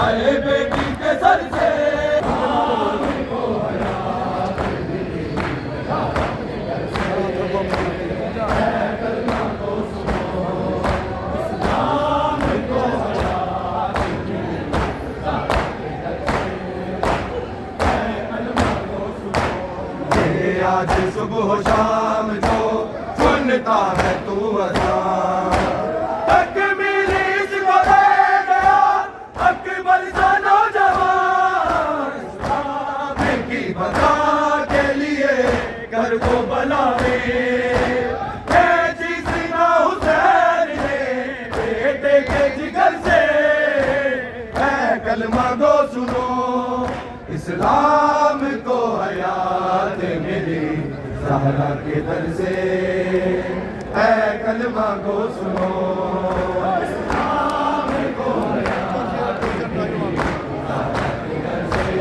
आए बेटी के सर से। आज सुबह शाम जो सुनता है तू अज़ान, तकमील इसको दे गया अकबर सा नौजवान। इस्लाम की बका के लिए कर वो बलावे, चीज ना हुसैन ने बेटे के जिगर से। है कलमा गो सुनो, इस्लाम को हयात मिली ज़हरा के दर से। है कलमा को सुनो, इस्लाम को हयात मिली ज़हरा के दर से।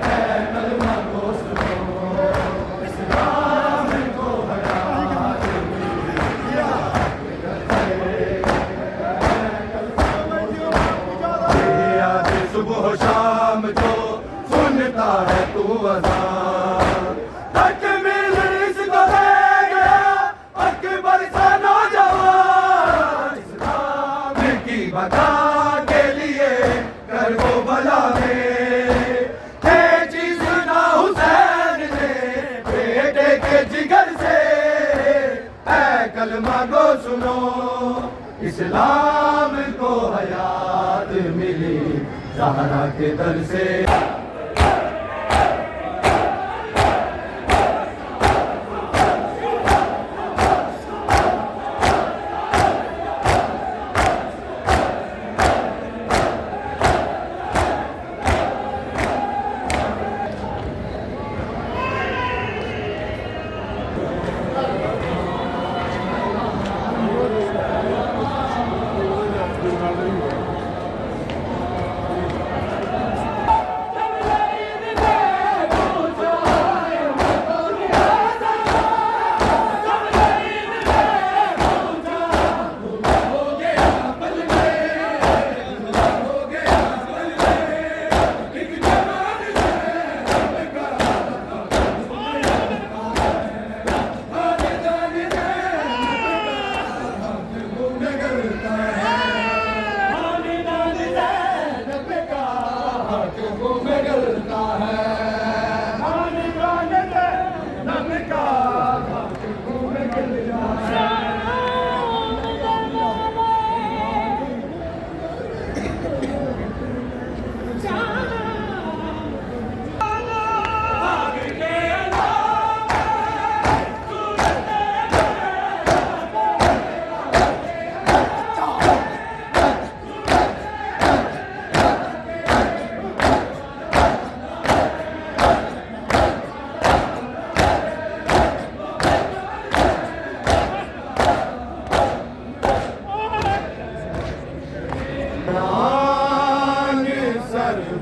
है कलमा को सुनो, इस्लाम को हयात मिली ज़हरा के दर से। आज सुबह शाम जो सुनता है तू अज़ान, तकमील इसको दे गया अकबर सा नौजवान। इस्लाम की बका के लिए कर वो बलावे, चीज ना हुसैन ने बेटे के जिगर से। है कलमा गो सुनो, इस्लाम को हयात मिली ज़हरा के दर से।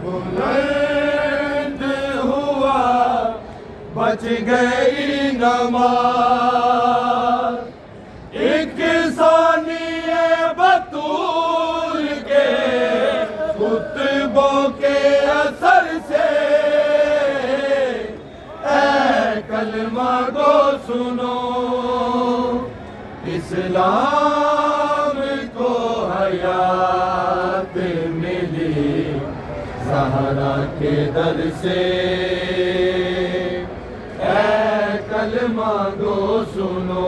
बुलंद हुआ बच गई नमाज, एक सानिए बतूल के खुतबों के असर से। ऐ कलमा को सुनो, इस्लाम को हयात मिली ज़हरा के दर से। ऐ कलमा गो सुनो,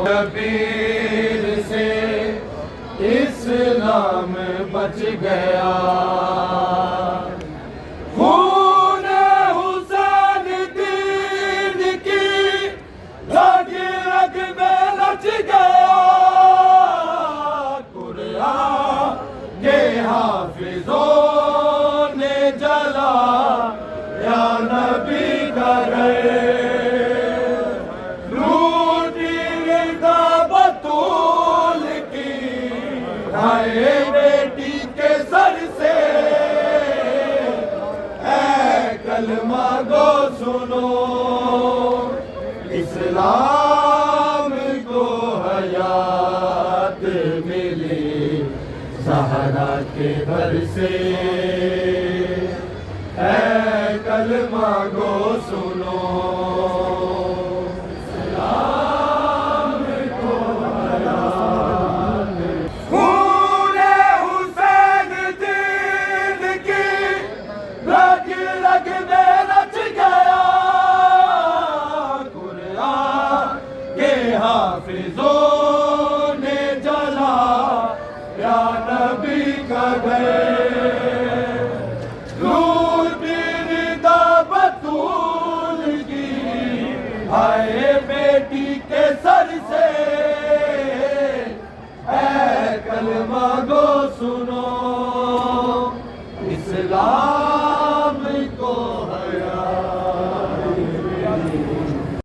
कबीर से इस्लाम बच गया। खून हुसैन दीन की रग रग में रच गया। कुरान के हाफिजों या नबी करे लूटी विदा बतूल की। आए बेटी के सर से ऐ कलमा गो सुनो, इस्लाम को हयात मिली। ज़हरा के दर से ऐ कलमा गो सुनो सलाम को खूने हुसैन दीन की रग रग में रच गया कुरान के हाफिजों ने जला या नबी का घर आए बेटी के सर से ऐ कलमा गो सुनो इस्लाम